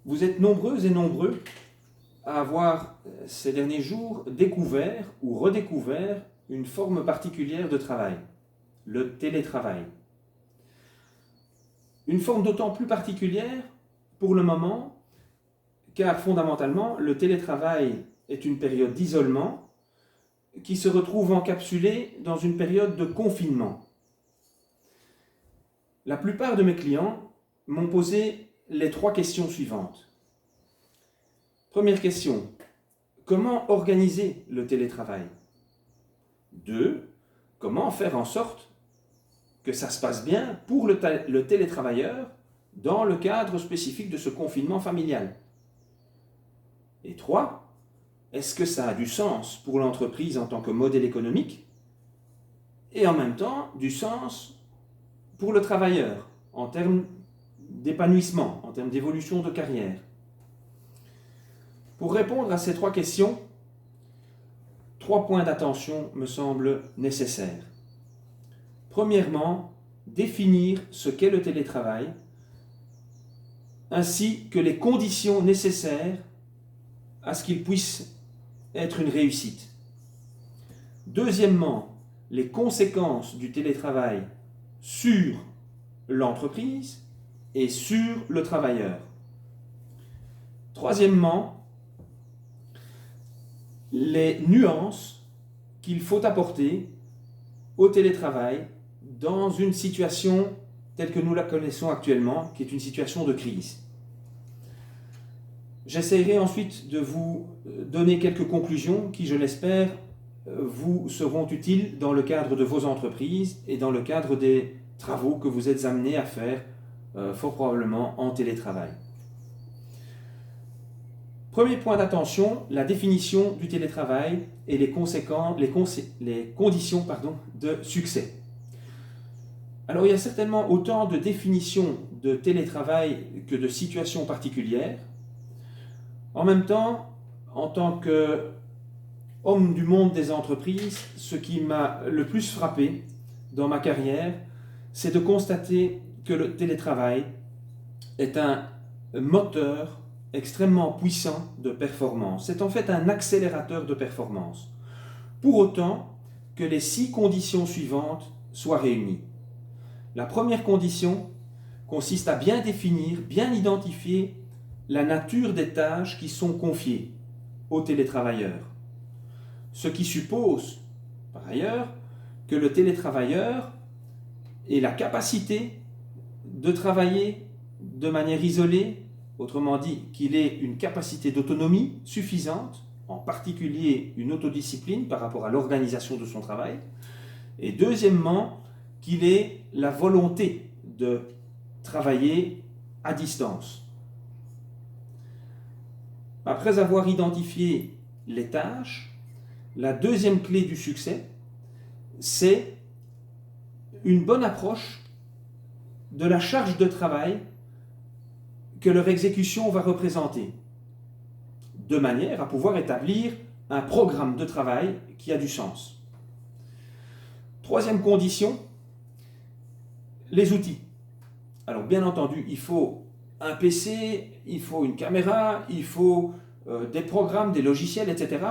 Vous êtes nombreuses et nombreux à avoir ces derniers jours découvert ou redécouvert une forme particulière de travail, le télétravail. Une forme d'autant plus particulière pour le moment, car fondamentalement, le télétravail est une période d'isolement qui se retrouve encapsulée dans une période de confinement. La plupart de mes clients m'ont posé les 3 questions suivantes. Première question, comment organiser le télétravail? 2, comment faire en sorte que ça se passe bien pour le télétravailleur dans le cadre spécifique de ce confinement familial? Et 3, est-ce que ça a du sens pour l'entreprise en tant que modèle économique et en même temps du sens pour le travailleur en termes d'épanouissement, en termes d'évolution de carrière? Pour répondre à ces 3 questions, 3 points d'attention me semblent nécessaires. Premièrement, définir ce qu'est le télétravail, ainsi que les conditions nécessaires à ce qu'il puisse être une réussite. Deuxièmement, les conséquences du télétravail sur l'entreprise et sur le travailleur. Troisièmement, les nuances qu'il faut apporter au télétravail dans une situation telle que nous la connaissons actuellement, qui est une situation de crise. J'essaierai ensuite de vous donner quelques conclusions qui, je l'espère, vous seront utiles dans le cadre de vos entreprises et dans le cadre des travaux que vous êtes amenés à faire, fort probablement en télétravail. Premier point d'attention, la définition du télétravail et les conditions de succès. Alors il y a certainement autant de définitions de télétravail que de situations particulières. En même temps, en tant qu'homme du monde des entreprises, ce qui m'a le plus frappé dans ma carrière, c'est de constater que le télétravail est un moteur extrêmement puissant de performance. C'est en fait un accélérateur de performance. Pour autant que les 6 conditions suivantes soient réunies. La première condition consiste à bien définir, bien identifier la nature des tâches qui sont confiées aux télétravailleurs. Ce qui suppose, par ailleurs, que le télétravailleur ait la capacité de travailler de manière isolée, autrement dit, qu'il ait une capacité d'autonomie suffisante, en particulier une autodiscipline par rapport à l'organisation de son travail, et deuxièmement, qu'il ait la volonté de travailler à distance. Après avoir identifié les tâches, la deuxième clé du succès, c'est une bonne approche de la charge de travail que leur exécution va représenter, de manière à pouvoir établir un programme de travail qui a du sens. Troisième condition, les outils. Alors bien entendu, il faut un PC, il faut une caméra, il faut des programmes, des logiciels, etc.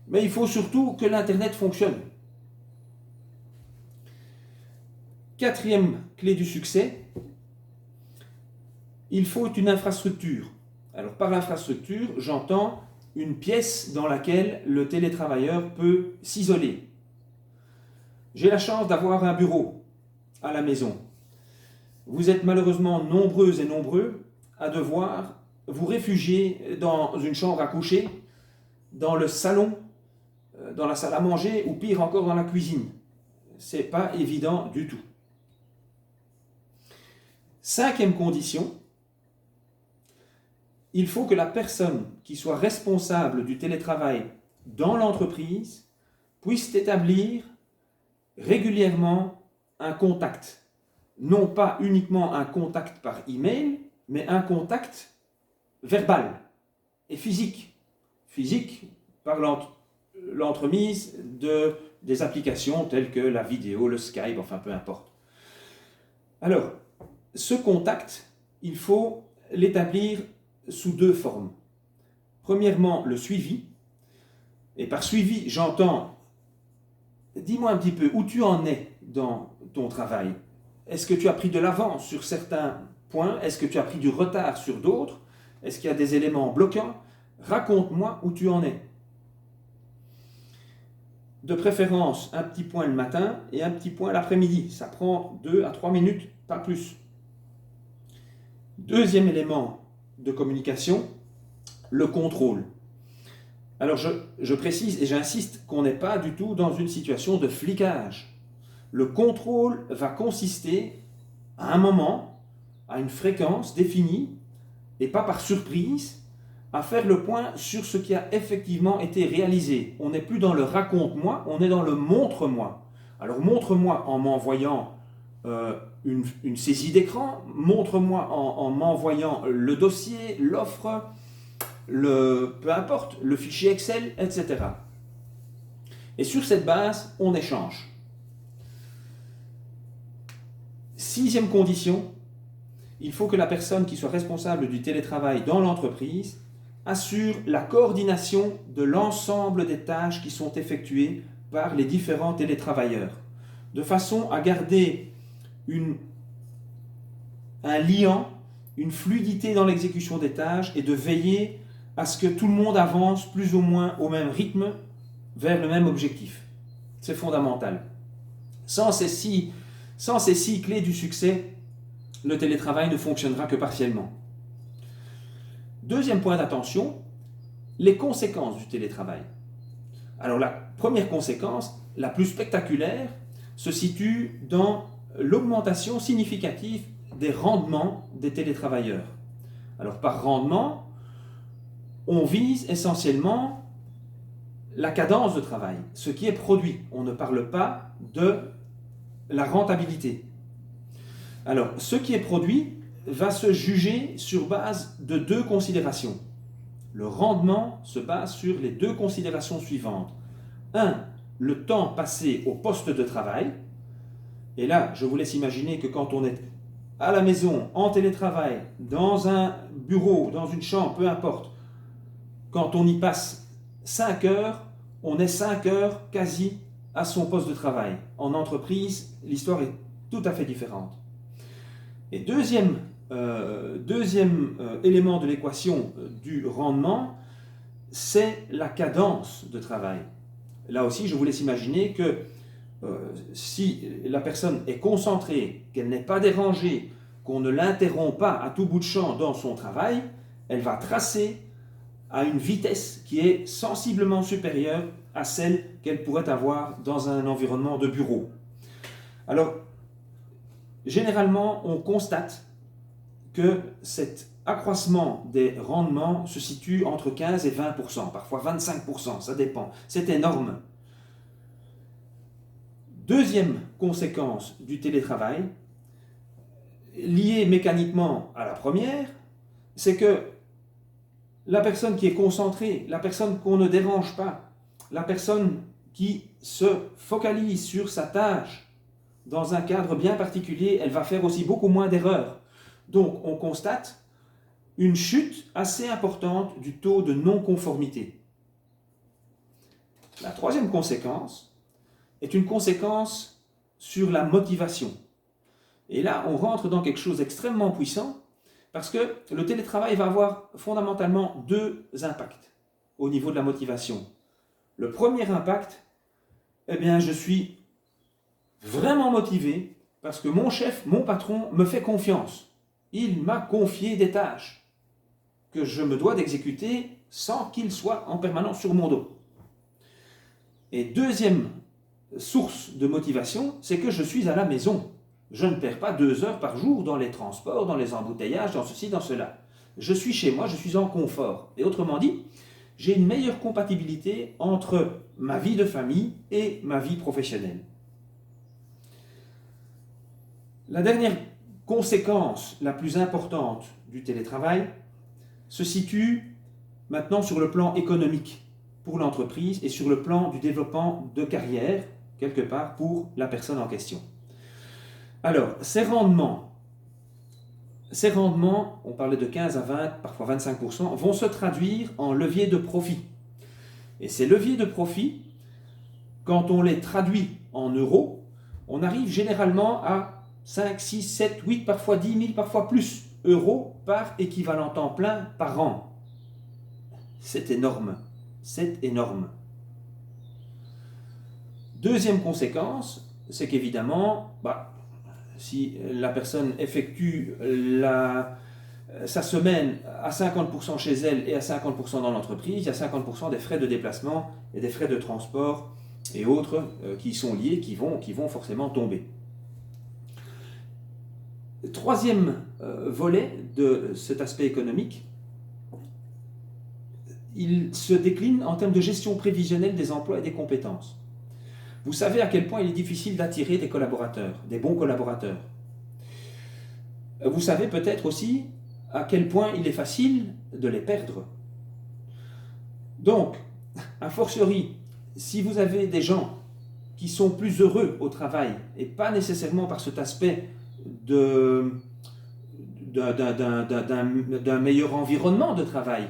Mais il faut surtout que l'Internet fonctionne. Quatrième clé du succès, il faut une infrastructure. Alors par infrastructure, j'entends une pièce dans laquelle le télétravailleur peut s'isoler. J'ai la chance d'avoir un bureau à la maison. Vous êtes malheureusement nombreuses et nombreux à devoir vous réfugier dans une chambre à coucher, dans le salon, dans la salle à manger ou pire encore dans la cuisine. C'est pas évident du tout. Cinquième condition, il faut que la personne qui soit responsable du télétravail dans l'entreprise puisse établir régulièrement un contact. Non pas uniquement un contact par email, mais un contact verbal et physique. Physique par l'entremise des applications telles que la vidéo, le Skype, enfin peu importe. Alors, ce contact, il faut l'établir sous deux formes. Premièrement, le suivi. Et par suivi, j'entends, dis-moi un petit peu où tu en es dans ton travail. Est-ce que tu as pris de l'avance sur certains points? Est-ce que tu as pris du retard sur d'autres? Est-ce qu'il y a des éléments bloquants? Raconte-moi où tu en es. De préférence, un petit point le matin et un petit point l'après-midi. Ça prend 2 à 3 minutes, pas plus. Deuxième élément de communication, le contrôle. Alors je précise et j'insiste qu'on n'est pas du tout dans une situation de flicage. Le contrôle va consister à un moment, à une fréquence définie, et pas par surprise, à faire le point sur ce qui a effectivement été réalisé. On n'est plus dans le raconte-moi, on est dans le montre-moi. Alors montre-moi en m'envoyant une saisie d'écran, montre-moi en m'envoyant le dossier, l'offre, peu importe, le fichier Excel, etc. Et sur cette base, on échange. Sixième condition, il faut que la personne qui soit responsable du télétravail dans l'entreprise assure la coordination de l'ensemble des tâches qui sont effectuées par les différents télétravailleurs, de façon à garder un liant, une fluidité dans l'exécution des tâches et de veiller à ce que tout le monde avance plus ou moins au même rythme vers le même objectif. C'est fondamental. Sans ces six clés du succès, le télétravail ne fonctionnera que partiellement. Deuxième point d'attention, les conséquences du télétravail. Alors la première conséquence, la plus spectaculaire, se situe dans l'augmentation significative des rendements des télétravailleurs. Alors par rendement, on vise essentiellement la cadence de travail, ce qui est produit. On ne parle pas de la rentabilité. Alors ce qui est produit va se juger sur base de deux considérations. Le rendement se base sur les deux considérations suivantes. 1. Le temps passé au poste de travail. Et là, je vous laisse imaginer que quand on est à la maison, en télétravail, dans un bureau, dans une chambre, peu importe, quand on y passe 5 heures, on est 5 heures quasi à son poste de travail. En entreprise, l'histoire est tout à fait différente. Et deuxième élément de l'équation du rendement, c'est la cadence de travail. Là aussi, je vous laisse imaginer que si la personne est concentrée, qu'elle n'est pas dérangée, qu'on ne l'interrompt pas à tout bout de champ dans son travail, elle va tracer à une vitesse qui est sensiblement supérieure à celle qu'elle pourrait avoir dans un environnement de bureau. Alors, généralement, on constate que cet accroissement des rendements se situe entre 15 et 20%, parfois 25%, ça dépend. C'est énorme. Deuxième conséquence du télétravail, liée mécaniquement à la première, c'est que la personne qui est concentrée, la personne qu'on ne dérange pas, la personne qui se focalise sur sa tâche dans un cadre bien particulier, elle va faire aussi beaucoup moins d'erreurs. Donc on constate une chute assez importante du taux de non-conformité. La troisième conséquence est une conséquence sur la motivation. Et là, on rentre dans quelque chose d'extrêmement puissant parce que le télétravail va avoir fondamentalement deux impacts au niveau de la motivation. Le premier impact, eh bien, je suis vraiment motivé parce que mon chef, mon patron me fait confiance. Il m'a confié des tâches que je me dois d'exécuter sans qu'il soit en permanence sur mon dos. Et deuxième source de motivation, c'est que je suis à la maison. Je ne perds pas 2 heures par jour dans les transports, dans les embouteillages, dans ceci, dans cela. Je suis chez moi, je suis en confort. Et autrement dit, j'ai une meilleure compatibilité entre ma vie de famille et ma vie professionnelle. La dernière conséquence la plus importante du télétravail se situe maintenant sur le plan économique pour l'entreprise et sur le plan du développement de carrière, quelque part, pour la personne en question. Alors, ces rendements ces rendements, on parlait de 15 à 20, parfois 25%, vont se traduire en levier de profit. Et ces leviers de profit, quand on les traduit en euros, on arrive généralement à 5, 6, 7, 8, parfois 10 000, parfois plus euros par équivalent temps plein par an. C'est énorme. C'est énorme. Deuxième conséquence, c'est qu'évidemment, si la personne effectue sa semaine à 50% chez elle et à 50% dans l'entreprise, il y a 50% des frais de déplacement et des frais de transport et autres qui sont liés, qui vont forcément tomber. Troisième volet de cet aspect économique, il se décline en termes de gestion prévisionnelle des emplois et des compétences. Vous savez à quel point il est difficile d'attirer des collaborateurs, des bons collaborateurs. Vous savez peut-être aussi à quel point il est facile de les perdre. Donc, a fortiori, si vous avez des gens qui sont plus heureux au travail, et pas nécessairement par cet aspect d'un meilleur environnement de travail,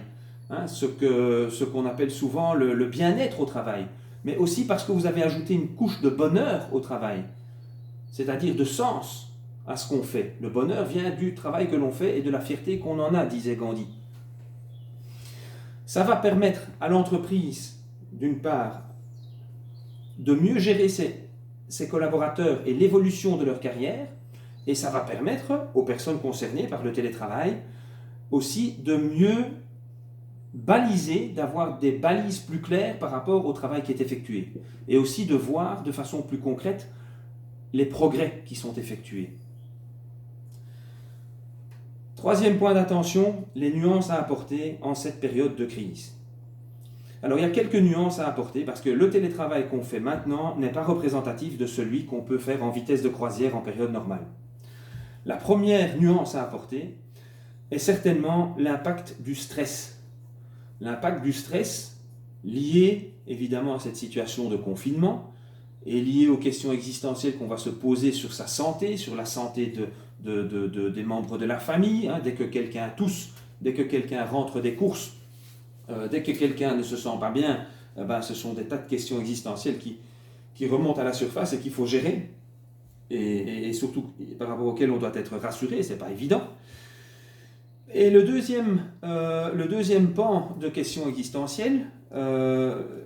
ce qu'on appelle souvent le bien-être au travail, mais aussi parce que vous avez ajouté une couche de bonheur au travail, c'est-à-dire de sens à ce qu'on fait. Le bonheur vient du travail que l'on fait et de la fierté qu'on en a, disait Gandhi. Ça va permettre à l'entreprise, d'une part, de mieux gérer ses collaborateurs et l'évolution de leur carrière, et ça va permettre aux personnes concernées par le télétravail aussi de mieux baliser, d'avoir des balises plus claires par rapport au travail qui est effectué, et aussi de voir de façon plus concrète les progrès qui sont effectués. Troisième point d'attention, les nuances à apporter en cette période de crise. Alors il y a quelques nuances à apporter parce que le télétravail qu'on fait maintenant n'est pas représentatif de celui qu'on peut faire en vitesse de croisière en période normale. La première nuance à apporter est certainement l'impact du stress. L'impact du stress lié évidemment à cette situation de confinement et lié aux questions existentielles qu'on va se poser sur sa santé, sur la santé des membres de la famille, dès que quelqu'un rentre des courses, dès que quelqu'un ne se sent pas bien, ce sont des tas de questions existentielles qui remontent à la surface et qu'il faut gérer, et surtout par rapport auxquelles on doit être rassuré, c'est pas évident. Et le deuxième pan de questions existentielles,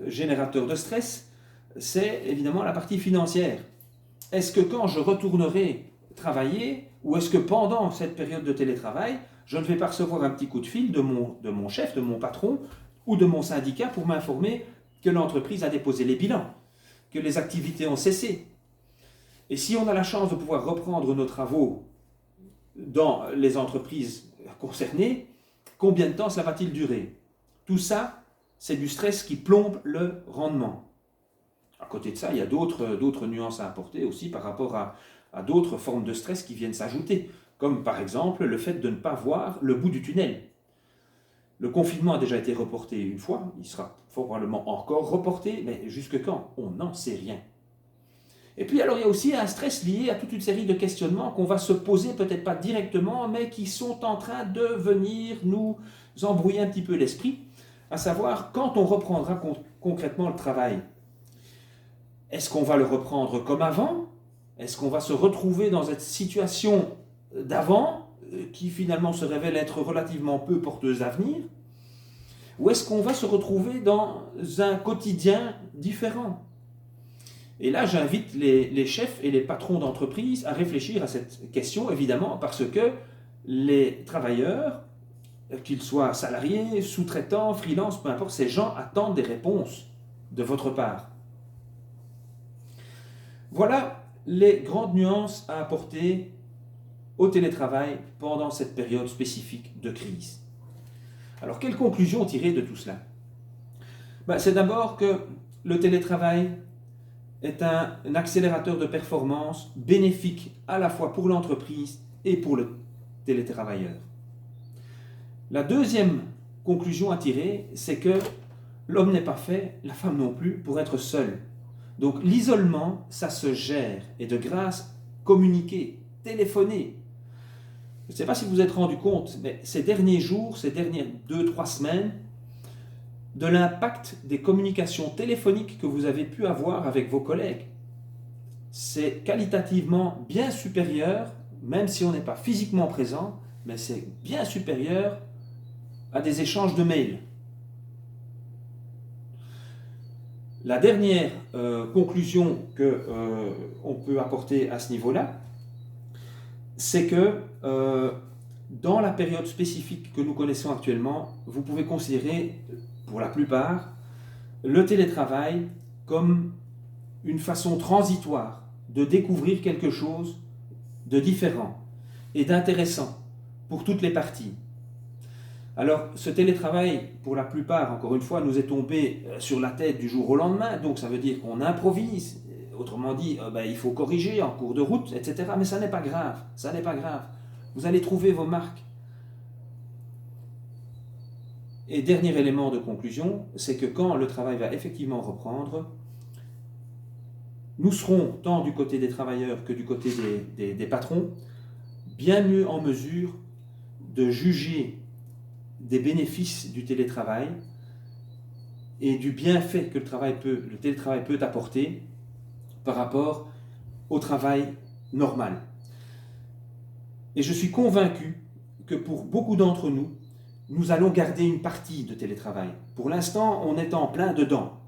générateur de stress, c'est évidemment la partie financière. Est-ce que quand je retournerai travailler, ou est-ce que pendant cette période de télétravail, je ne vais pas recevoir un petit coup de fil de mon chef, de mon patron, ou de mon syndicat pour m'informer que l'entreprise a déposé les bilans, que les activités ont cessé. Et si on a la chance de pouvoir reprendre nos travaux dans les entreprises concernées, combien de temps cela va-t-il durer? Tout ça, c'est du stress qui plombe le rendement. À côté de ça, il y a d'autres nuances à apporter aussi par rapport à d'autres formes de stress qui viennent s'ajouter, comme par exemple le fait de ne pas voir le bout du tunnel. Le confinement a déjà été reporté une fois, il sera probablement encore reporté, mais jusque quand? On n'en sait rien. Et puis alors il y a aussi un stress lié à toute une série de questionnements qu'on va se poser, peut-être pas directement, mais qui sont en train de venir nous embrouiller un petit peu l'esprit, à savoir quand on reprendra concrètement le travail. Est-ce qu'on va le reprendre comme avant? Est-ce qu'on va se retrouver dans cette situation d'avant, qui finalement se révèle être relativement peu porteuse d'avenir? Ou est-ce qu'on va se retrouver dans un quotidien différent? Et là, j'invite les chefs et les patrons d'entreprise à réfléchir à cette question, évidemment, parce que les travailleurs, qu'ils soient salariés, sous-traitants, freelance, peu importe, ces gens attendent des réponses de votre part. Voilà les grandes nuances à apporter au télétravail pendant cette période spécifique de crise. Alors, quelle conclusion tirer de tout cela? C'est d'abord que le télétravail est un accélérateur de performance bénéfique à la fois pour l'entreprise et pour le télétravailleur. La deuxième conclusion à tirer, c'est que l'homme n'est pas fait, la femme non plus, pour être seul. Donc l'isolement, ça se gère, et de grâce, communiquer, téléphoner, Je ne sais pas si vous vous êtes rendu compte, mais ces derniers jours, ces dernières 2-3 semaines, de l'impact des communications téléphoniques que vous avez pu avoir avec vos collègues. C'est qualitativement bien supérieur, même si on n'est pas physiquement présent, mais c'est bien supérieur à des échanges de mails. La dernière conclusion qu'on peut apporter à ce niveau-là, c'est que dans la période spécifique que nous connaissons actuellement, vous pouvez considérer, pour la plupart, le télétravail comme une façon transitoire de découvrir quelque chose de différent et d'intéressant pour toutes les parties. Alors, ce télétravail, pour la plupart, encore une fois, nous est tombé sur la tête du jour au lendemain, donc ça veut dire qu'on improvise, autrement dit, il faut corriger en cours de route, etc. Mais ça n'est pas grave, ça n'est pas grave. Vous allez trouver vos marques. Et dernier élément de conclusion, c'est que quand le travail va effectivement reprendre, nous serons, tant du côté des travailleurs que du côté des patrons, bien mieux en mesure de juger des bénéfices du télétravail et du bienfait que le télétravail peut apporter par rapport au travail normal. Et je suis convaincu que pour beaucoup d'entre nous, nous allons garder une partie de télétravail. Pour l'instant, on est en plein dedans.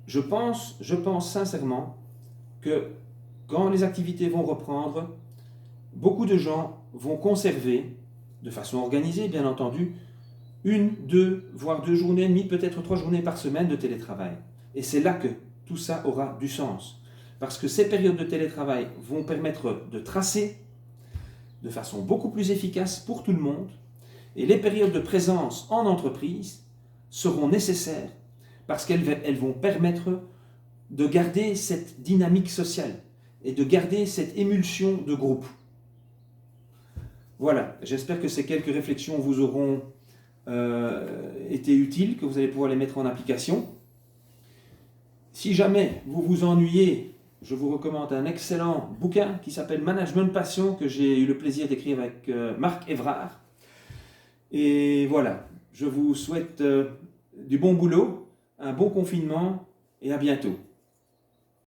Je pense sincèrement que quand les activités vont reprendre, beaucoup de gens vont conserver, de façon organisée bien entendu, 1, 2, voire 2 journées et demie, peut-être 3 journées par semaine de télétravail. Et c'est là que tout ça aura du sens. Parce que ces périodes de télétravail vont permettre de tracer de façon beaucoup plus efficace pour tout le monde. Et les périodes de présence en entreprise seront nécessaires parce qu'elles vont permettre de garder cette dynamique sociale et de garder cette émulsion de groupe. Voilà, j'espère que ces quelques réflexions vous auront été utiles, que vous allez pouvoir les mettre en application. Si jamais vous vous ennuyez, je vous recommande un excellent bouquin qui s'appelle Management Passion, que j'ai eu le plaisir d'écrire avec Marc Évrard. Et voilà, je vous souhaite du bon boulot, un bon confinement et à bientôt.